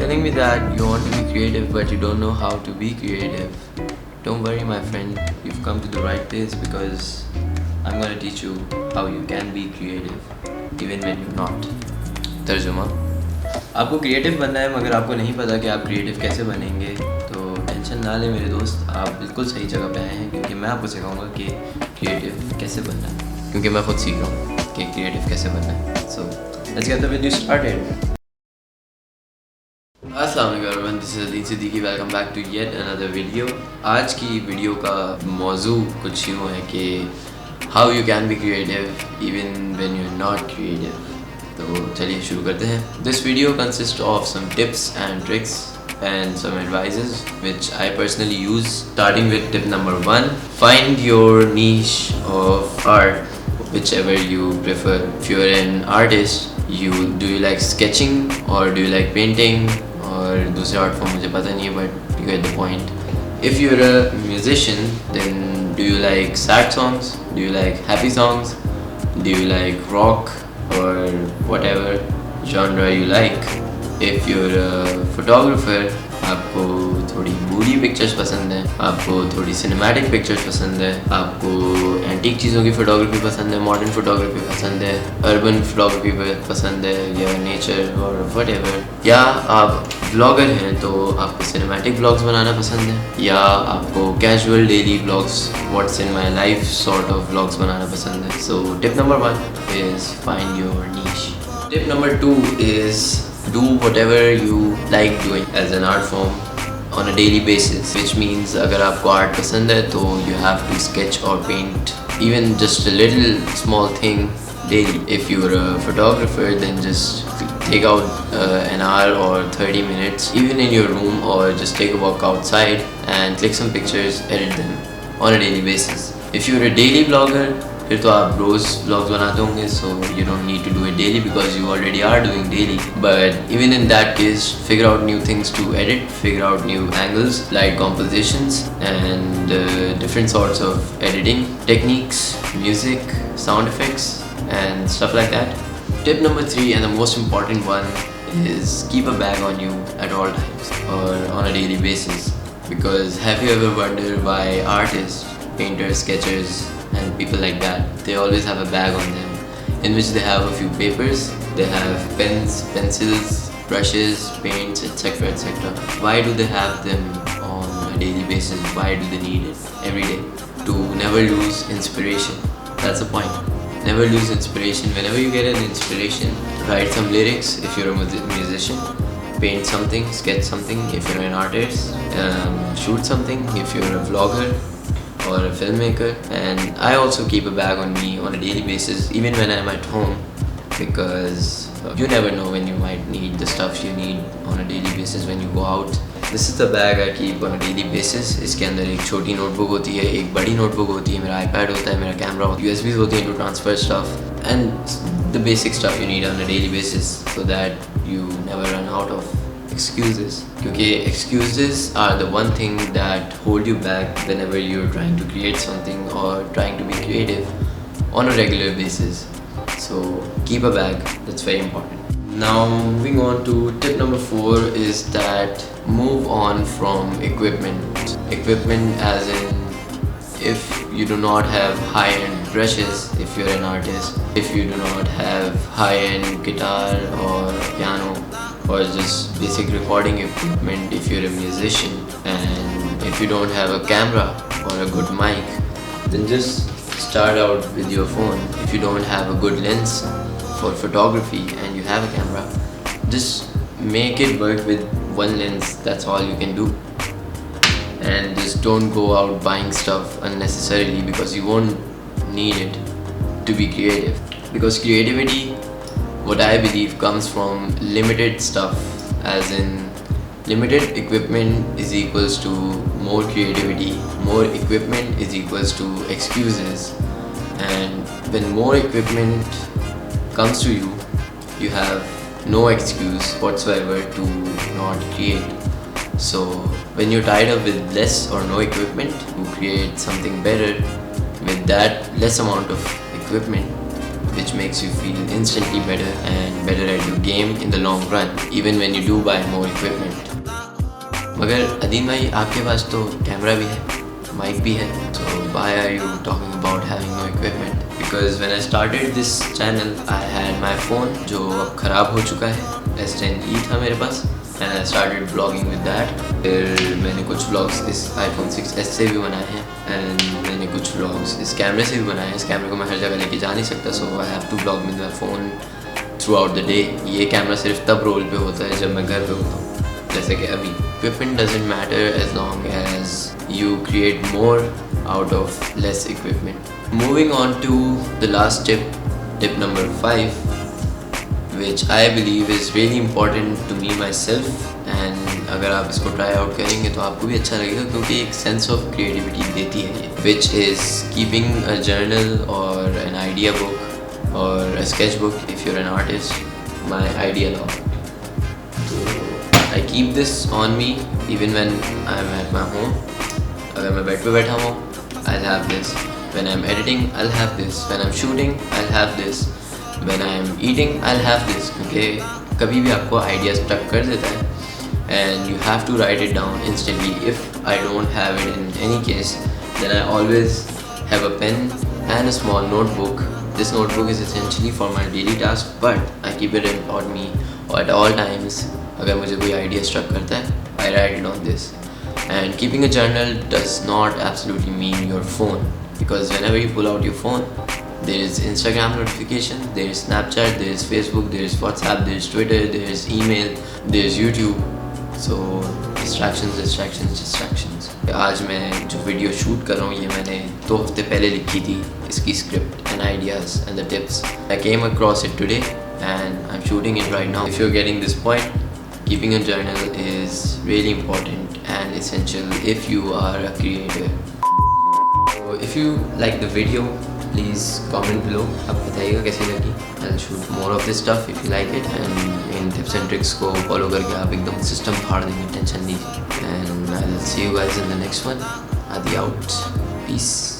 telling me that you want to be creative but you don't know how to be creative. Don't worry my friend, you've come to the right place because I'm gonna teach you how you can be creative even when you're not. तर्जुमा, आपको creative बनना है मगर आपको नहीं पता कि आप क्रिएटिव कैसे बनेंगे, तो टेंशन ना ले मेरे दोस्त, आप बिल्कुल सही जगह पे आए हैं क्योंकि मैं आपको सिखाऊंगा कि क्रिएटिव कैसे बनना है, क्योंकि मैं खुद सीख रहा हूँ कि क्रिएटिव कैसे बनना है. So let's get the video started. अस्सलाम वालेकुम everyone, this is adeen.siddiqui. Welcome back to yet another video. आज की वीडियो का मौजू कुछ यूँ है कि how you can be creative even when you are not creative. तो चलिए शुरू करते हैं. This video consist of some tips and tricks and some advices which I personally use, starting with tip number 1. Find your niche of art, whichever you prefer. If you're an artist, do you like sketching or do you like painting or दूसरे art form मुझे पता नहीं है, but you get the point. If you're a musician, then do you like sad songs, do you like happy songs, do you like rock or whatever genre you like. If you're a photographer, आपको थोड़ी Moody pictures पसंद है, आपको थोड़ी cinematic pictures पसंद है, आपको antique चीज़ों की फ़ोटोग्राफी पसंद है, मॉडर्न फ़ोटोग्राफी पसंद है, अर्बन फ़ोटोग्राफी पसंद है, या नेचर और व्हाटएवर, या आप व्लॉगर हैं तो आपको सिनेमैटिक व्लॉग्स बनाना पसंद है, या आपको casual daily vlogs what's in my life sort of vlogs बनाना पसंद है. So tip number 1 is find your niche. Tip number 2 is do whatever you like doing as an art form on a daily basis, which means अगर आपको art पसंद है तो you have to sketch or paint even just a little small thing daily. If you're a photographer, then just take out an hour or 30 minutes even in your room, or just take a walk outside and click some pictures, edit them on a daily basis. If you're a daily vlogger, फिर तो आप रोज़ vlogs बनाते होंगे, so you don't need to do it daily because you already are doing daily. But even in that case, figure out new things to edit, figure out new angles, light compositions and different sorts of editing techniques, music, sound effects and stuff like that. Tip number 3 and the most important one is keep a bag on you at all times or on a daily basis, because have you ever wondered why artists, painters, sketchers and people like that, they always have a bag on them in which they have a few papers, they have pens, pencils, brushes, paints, etc, etc. Why do they have them on a daily basis? Why do they need it every day? To never lose inspiration. That's the point. Never lose inspiration. Whenever you get an inspiration, write some lyrics if you're a musician, paint something, sketch something if you're an artist, shoot something if you're a vlogger or a filmmaker. And I also keep a bag on me on a daily basis even when I'm at home, because you never know when you might need the stuff you need on a daily basis when you go out. This is the bag I keep on a daily basis. इसके अंदर एक छोटी notebook होती है, एक बड़ी notebook होती है, मेरा iPad होता है, मेरा कैमरा होता है, USBs होती हैं to transfer stuff and the basic stuff you need on a daily basis so that you never run out of excuses. क्योंकि excuses are the one thing that hold you back whenever you're trying to create something or trying to be creative on a regular basis. So keep a bag, that's very important. Now moving on to tip number 4 is that move on from equipment. Equipment as in, if you do not have high-end brushes if you're an artist, if you do not have high-end guitar or piano or just basic recording equipment if you're a musician, and if you don't have a camera or a good mic, then just start out with your phone. If you don't have a good lens for photography and you have a camera, just make it work with one lens. That's all you can do. And just don't go out buying stuff unnecessarily because you won't need it to be creative. Because creativity, what I believe, comes from limited stuff, as in limited equipment is equals to more creativity, more equipment is equals to excuses, and when more equipment comes to you, you have no excuse whatsoever to not create. So when you're tied up with less or no equipment, you create something better with that less amount of equipment. which makes you feel instantly better and better at your game in the long run, even when you do buy more equipment. मगर अदीन भाई आपके पास तो camera भी है, mic भी है, so why are you talking about having no equipment? Because when I started this channel, I had my phone जो अब ख़राब हो चुका है, S10e था मेरे पास, and I started vlogging with that. फिर मैंने कुछ vlogs इस iPhone 6s से भी बनाए हैं, and मैंने कुछ vlogs इस कैमरे से भी बनाए हैं. इस कैमरे को मैं हर जगह लेके जा नहीं सकता, so I have to vlog with my phone throughout the day. ये कैमरा सिर्फ तब रोल पे होता है जब मैं घर पे होता हूँ, जैसे कि अभी. Equipment doesn't matter as long as you create more out of less equipment. Moving on to the last tip, tip number 5, which I believe is really important to me myself, and अगर आप इसको try out करेंगे तो आपको भी अच्छा लगेगा, क्योंकि एक sense of creativity देती है ये, which is keeping a journal or an idea book or a sketchbook if you're an artist. My idea log. I keep this on me even when I'm at my home. अगर मैं bed पे बैठा हूँ, I'll have this. When I'm editing, I'll have this. When I'm shooting, I'll have this. When I'm eating, I'll have this. क्योंकि कभी भी आपको idea stuck कर देता है, and you have to write it down instantly. If I don't have it in any case, then I always have a pen and a small notebook. This notebook is essentially for my daily task, but I keep it on me at all times. अगर मुझे कोई idea struck करता है, I write it on this. And keeping a journal does not absolutely mean your phone, because whenever you pull out your phone, there is Instagram notification, there is Snapchat, there is Facebook, there is WhatsApp, there is Twitter, there is email, there is YouTube. So distractions. आज मैं जो video shoot कर रहा हूँ, ये मैंने 2 हफ्ते पहले लिखी थी, इसकी script and ideas and the tips. I came across it today and I'm shooting it right now. If you're getting this point, keeping a journal is really important and essential if you are a creator. So if you like the video, please comment below. आप बताइएगा कैसी लगी. I'll shoot more of this stuff if you like it, and in tips and tricks को follow करके आप एकदम system फाड़ देंगे, टेंशन लीजिए. And I'll see you guys in the next one. Adi out. Peace.